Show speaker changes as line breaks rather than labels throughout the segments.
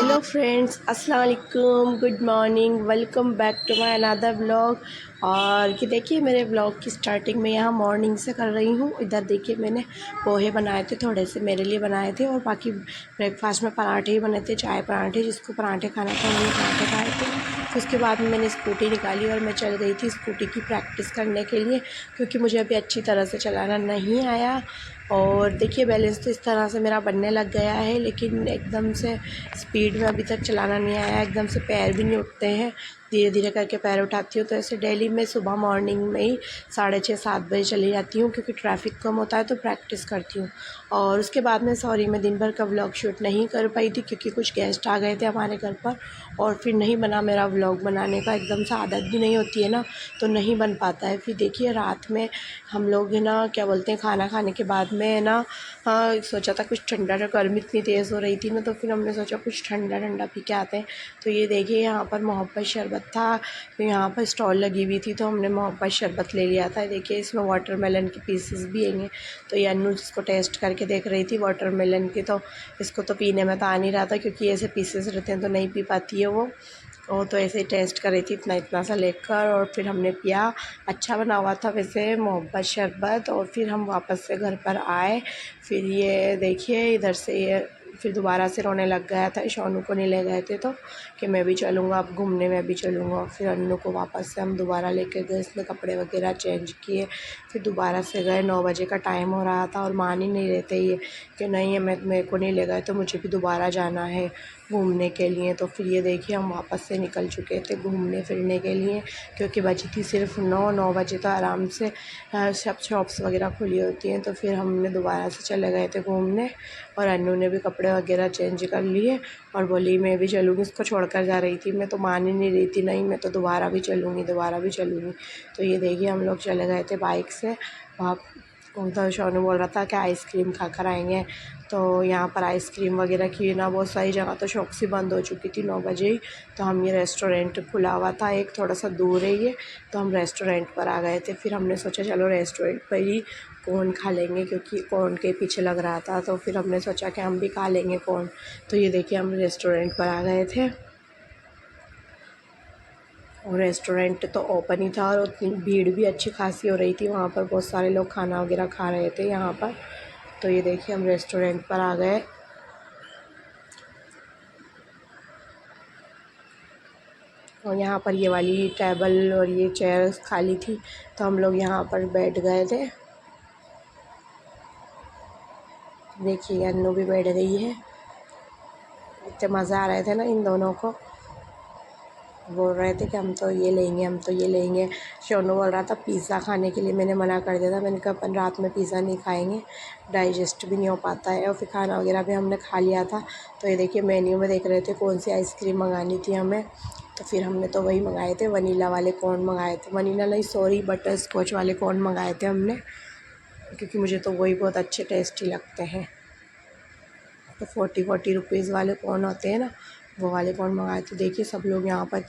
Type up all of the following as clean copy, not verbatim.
Hello friends, अस्सलाम वालेकुम, good morning, welcome back to my another vlog. और ये देखिए मेरे व्लॉग की स्टार्टिंग में यहाँ मॉर्निंग से कर रही हूँ। इधर देखिए मैंने पोहे बनाए थे, थोड़े से मेरे लिए बनाए थे और बाकी ब्रेकफास्ट में पराठे ही बने थे, चाय पराठे। जिसको पराठे खाना था उन्होंने पराठे खाए थे। फिर उसके बाद में मैंने स्कूटी निकाली और मैं चल गई थी स्कूटी की प्रैक्टिस करने के लिए, क्योंकि मुझे अभी अच्छी तरह से चलाना नहीं आया। और देखिए बैलेंस तो इस तरह से मेरा बनने लग गया है, लेकिन एकदम से स्पीड में अभी तक चलाना नहीं आया। एकदम से पैर भी नहीं उठते हैं, धीरे धीरे करके पैर उठाती हूँ। तो ऐसे डेली मैं सुबह मॉर्निंग में ही 6:30-7 बजे चली जाती हूँ, क्योंकि ट्रैफिक कम होता है तो प्रैक्टिस करती हूँ। और उसके बाद में मैं दिन भर का व्लॉग शूट नहीं कर पाई थी, क्योंकि कुछ गेस्ट आ गए थे हमारे घर पर और फिर नहीं बना मेरा व्लॉग बनाने का। एकदम से आदत भी नहीं होती है ना, तो नहीं बन पाता है। फिर देखिए रात में हम लोग है ना, क्या बोलते हैं, खाना खाने के बाद में है ना, हाँ सोचा था कुछ ठंडा, गर्मी इतनी तेज़ हो रही थी ना, तो फिर हमने सोचा कुछ ठंडा ठंडा पी के आते हैं। तो ये देखिए यहाँ पर मोहब्बत शरबत था, तो यहाँ पर स्टॉल लगी हुई थी, तो हमने मोहब्बत शरबत ले लिया था। देखिए इसमें वाटरमेलन के पीसेस भी हैं। तो ये अन्नू जिसको टेस्ट करके देख रही थी वाटरमेलन की, तो इसको तो पीने में तो आ नहीं रहा था, क्योंकि ऐसे पीसेस रहते हैं तो नहीं पी पाती है वो। और तो ऐसे ही टेस्ट कर रही थी इतना इतना सा लेकर, और फिर हमने पिया। अच्छा बना हुआ था वैसे मोहब्बत शरबत। और फिर हम वापस से घर पर आए। फिर ये देखिए इधर से ये फिर दोबारा से रोने लग गया था। शोनू को नहीं ले गए थे तो कि मैं भी चलूँगा, अब घूमने में भी चलूँगा। फिर अन्नू को वापस से हम दोबारा लेके गए, इसमें कपड़े वगैरह चेंज किए। फिर दोबारा से गए, 9 बजे का टाइम हो रहा था और मान ही नहीं रहते ये कि नहीं मेरे को नहीं ले गए, तो मुझे भी दोबारा जाना है घूमने के लिए। तो फिर ये देखिए हम वापस से निकल चुके थे घूमने फिरने के लिए, क्योंकि बची थी सिर्फ 9 बजे तो आराम से सब शॉप्स वगैरह खुली होती हैं। तो फिर हमने दोबारा से चले गए थे घूमने, और अन्नू ने भी कपड़े वगैरह चेंज कर लिए और बोली मैं भी चलूँगी। उसको छोड़कर जा रही थी मैं, तो मान ही नहीं रही थी, नहीं मैं तो दोबारा भी चलूँगी, दोबारा भी चलूँगी। तो ये देखिए हम लोग चले गए थे बाइक से वहाँ। तो शोनू बोल रहा था कि आइसक्रीम खा कर आएँगे। तो यहाँ पर आइसक्रीम वगैरह की ना बहुत सारी जगह तो शॉप सी बंद हो चुकी थी 9 बजे ही। तो हम ये रेस्टोरेंट खुला हुआ था, एक थोड़ा सा दूर है ये, तो हम रेस्टोरेंट पर आ गए थे। फिर हमने सोचा चलो रेस्टोरेंट पर ही कॉर्न खा लेंगे, क्योंकि कॉर्न के पीछे लग रहा था। तो फिर हमने सोचा कि हम भी खा लेंगे कॉर्न। तो ये देखिए हम रेस्टोरेंट पर आ गए थे, और रेस्टोरेंट तो ओपन ही था और उतनी भीड़ भी अच्छी खासी हो रही थी वहाँ पर। बहुत सारे लोग खाना वगैरह खा रहे थे यहाँ पर। तो ये देखिए हम रेस्टोरेंट पर आ गए, और यहाँ पर ये वाली टेबल और ये चेयर्स खाली थी, तो हम लोग यहाँ पर बैठ गए थे। देखिए अन्नू भी बैठ गई है। इतने मज़ा आ रहे थे ना इन दोनों को, बोल रहे थे कि हम तो ये लेंगे, हम तो ये लेंगे। शोनू बोल रहा था पिज़्ज़ा खाने के लिए, मैंने मना कर दिया था। मैंने कहा अपन रात में पिज़्ज़ा नहीं खाएंगे, डाइजेस्ट भी नहीं हो पाता है। और फिर खाना वगैरह भी हमने खा लिया था। तो ये देखिए मेन्यू में देख रहे थे कौन सी आइसक्रीम मंगानी थी हमें, तो फिर हमने तो वही मंगाए थे, वनीला वाले कोन मंगाए थे, वनीला नहीं सॉरी बटर स्कॉच वाले कोन मंगाए थे हमने, क्योंकि मुझे तो वही बहुत अच्छे टेस्टी लगते हैं। तो 40 रुपीज़ वाले कोन होते हैं ना, वो वाले कोन मंगाए थे। देखिए सब लोग यहाँ पर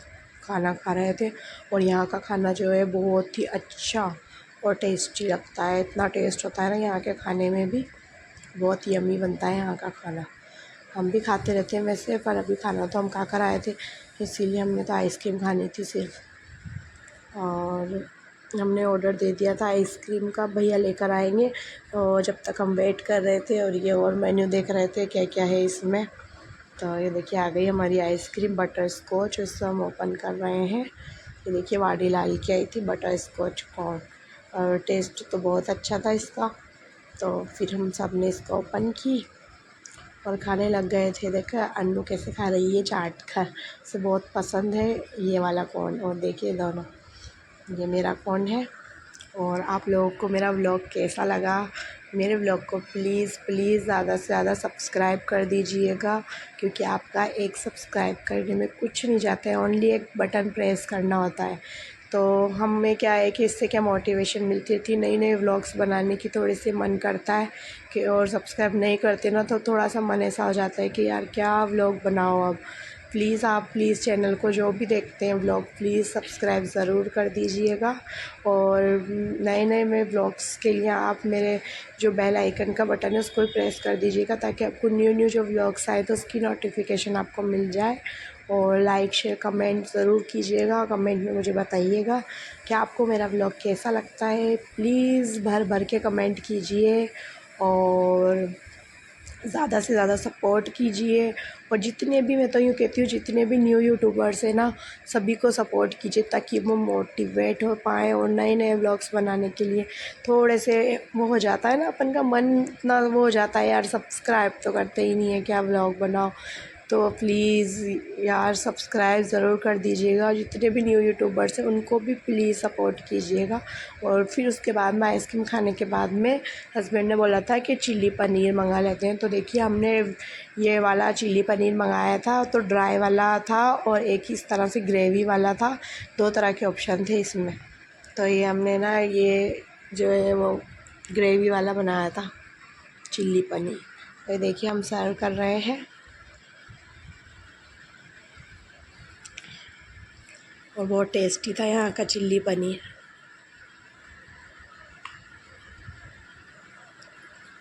खाना खा रहे थे, और यहाँ का खाना जो है बहुत ही अच्छा और टेस्टी लगता है। इतना टेस्ट होता है ना यहाँ के खाने में भी, बहुत यम्मी बनता है यहाँ का खाना। हम भी खाते रहते हैं वैसे, पर अभी खाना तो हम खा कर आए थे, इसीलिए हमने तो आइसक्रीम खानी थी सिर्फ। और हमने ऑर्डर दे दिया था आइसक्रीम का, भैया लेकर आएंगे। और जब तक हम वेट कर रहे थे और ये और मेन्यू देख रहे थे क्या क्या है इसमें, तो ये देखिए आ गई हमारी आइसक्रीम बटर स्कॉच, उससे हम ओपन कर रहे हैं। ये देखिए वाडी लाल की आई थी बटर स्कॉच कॉर्न, और टेस्ट तो बहुत अच्छा था इसका। तो फिर हम सब ने इसको ओपन की और खाने लग गए थे। देखा अन्नू कैसे खा रही है चाट कर, से बहुत पसंद है ये वाला कॉर्न। और देखिए दोनों, ये मेरा कॉर्न है। और आप लोगों को मेरा व्लॉग कैसा लगा, मेरे व्लॉग को प्लीज़ प्लीज़ ज़्यादा से ज़्यादा सब्सक्राइब कर दीजिएगा, क्योंकि आपका एक सब्सक्राइब करने में कुछ नहीं जाता है, ओनली एक बटन प्रेस करना होता है। तो हमें क्या है कि इससे क्या मोटिवेशन मिलती थी नई नई व्लॉग्स बनाने की, थोड़ी सी मन करता है कि, और सब्सक्राइब नहीं करते ना तो थोड़ा सा मन ऐसा हो जाता है कि यार क्या व्लॉग बनाओ अब, प्लीज़ आप चैनल को जो भी देखते हैं व्लॉग प्लीज़ सब्सक्राइब ज़रूर कर दीजिएगा। और नए नए में व्लॉग्स के लिए आप मेरे जो बेल आइकन का बटन है उसको प्रेस कर दीजिएगा, ताकि आपको न्यू न्यू जो व्लॉग्स आए तो उसकी नोटिफिकेशन आपको मिल जाए। और लाइक शेयर कमेंट ज़रूर कीजिएगा, कमेंट में मुझे बताइएगा कि आपको मेरा व्लॉग कैसा लगता है। प्लीज़ भर भर के कमेंट कीजिए और ज़्यादा से ज़्यादा सपोर्ट कीजिए। और जितने भी, मैं तो यूँ कहती हूँ, जितने भी न्यू यूट्यूबर्स हैं ना, सभी को सपोर्ट कीजिए ताकि वो मोटिवेट हो पाएँ और नए नए व्लॉग्स बनाने के लिए थोड़े से वो हो जाता है ना, अपन का मन इतना वो हो जाता है यार, सब्सक्राइब तो करते ही नहीं है, क्या व्लॉग बनाओ। तो प्लीज़ यार सब्सक्राइब ज़रूर कर दीजिएगा। जितने भी न्यू यूट्यूबर्स हैं उनको भी प्लीज़ सपोर्ट कीजिएगा। और फिर उसके बाद में आइसक्रीम खाने के बाद में हस्बैंड ने बोला था कि चिल्ली पनीर मंगा लेते हैं। तो देखिए हमने ये वाला चिल्ली पनीर मंगाया था, तो ड्राई वाला था और एक इस तरह से ग्रेवी वाला था। 2 तरह के ऑप्शन थे इसमें। तो ये हमने ना ये जो है वो ग्रेवी वाला बनाया था चिल्ली पनीर। तो ये देखिए हम सर्व कर रहे हैं और बहुत टेस्टी था यहाँ का चिल्ली पनीर।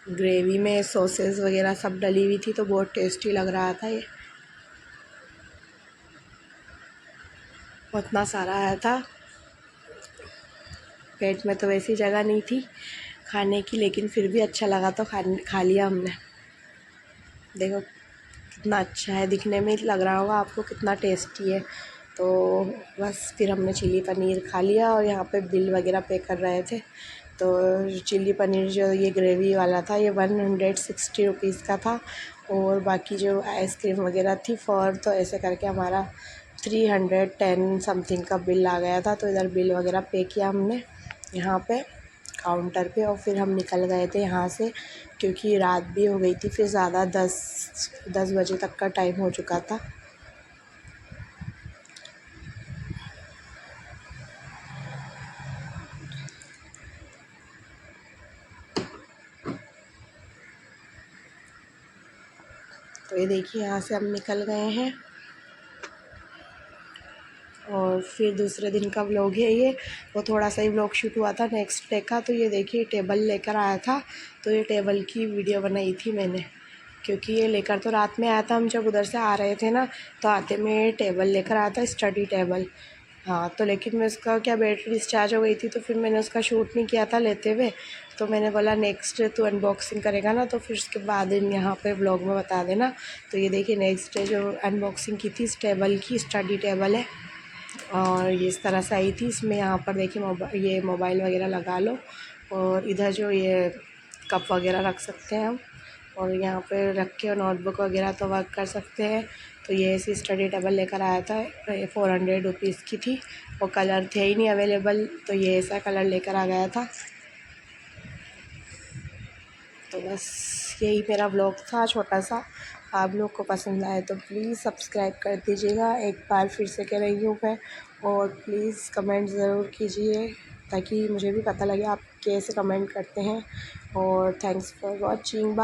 ग्रेवी में सॉसेस वगैरह सब डली हुई थी तो बहुत टेस्टी लग रहा था ये। उतना सारा आया था, पेट में तो वैसी जगह नहीं थी खाने की, लेकिन फिर भी अच्छा लगा तो खा लिया हमने। देखो कितना अच्छा है, दिखने में लग रहा होगा आपको कितना टेस्टी है। तो बस फिर हमने चिल्ली पनीर खा लिया और यहाँ पे बिल वगैरह पे कर रहे थे। तो चिल्ली पनीर जो ये ग्रेवी वाला था ये 160 रुपीज़ का था, और बाकी जो आइसक्रीम वगैरह थी फॉर, तो ऐसे करके हमारा 310 समथिंग का बिल आ गया था। तो इधर बिल वगैरह पे किया हमने यहाँ पे काउंटर पे, और फिर हम निकल गए थे यहाँ से क्योंकि रात भी हो गई थी, फिर ज़्यादा 10 बजे तक का टाइम हो चुका था। तो ये देखिए यहाँ से हम निकल गए हैं और फिर दूसरे दिन का व्लॉग है ये। वो थोड़ा सा ही व्लॉग शूट हुआ था नेक्स्ट डे का। तो ये देखिए टेबल लेकर आया था, तो ये टेबल की वीडियो बनाई थी मैंने, क्योंकि ये लेकर तो रात में आया था। हम जब उधर से आ रहे थे ना, तो आते में टेबल लेकर आया था, स्टडी टेबल। हाँ, तो लेकिन मैं उसका क्या बैटरी डिस्चार्ज हो गई थी, तो फिर मैंने उसका शूट नहीं किया था लेते हुए। तो मैंने बोला नेक्स्ट डे तू अनबॉक्सिंग करेगा ना, तो फिर उसके बाद यहाँ पे ब्लॉग में बता देना। तो ये देखिए नेक्स्ट डे जो अनबॉक्सिंग की थी इस टेबल की, स्टडी टेबल है और ये इस तरह से आई थी। इसमें यहाँ पर देखिए ये मोबाइल वगैरह लगा लो, और इधर जो ये कप वगैरह रख सकते हैं हम, और यहाँ पे रख के नोटबुक वगैरह तो वर्क कर सकते हैं। तो ये ऐसी स्टडी टेबल लेकर आया था, ये 400 रुपीज़ की थी, और कलर थे ही नहीं अवेलेबल, तो ये ऐसा कलर लेकर आ गया था। तो बस यही मेरा व्लॉग था छोटा सा। आप लोग को पसंद आए तो प्लीज़ सब्सक्राइब कर दीजिएगा, एक बार फिर से कह रही हूँ मैं। और प्लीज़ कमेंट ज़रूर कीजिए ताकि मुझे भी पता लगे आप कैसे कमेंट करते हैं। और थैंक्स फॉर वॉचिंग।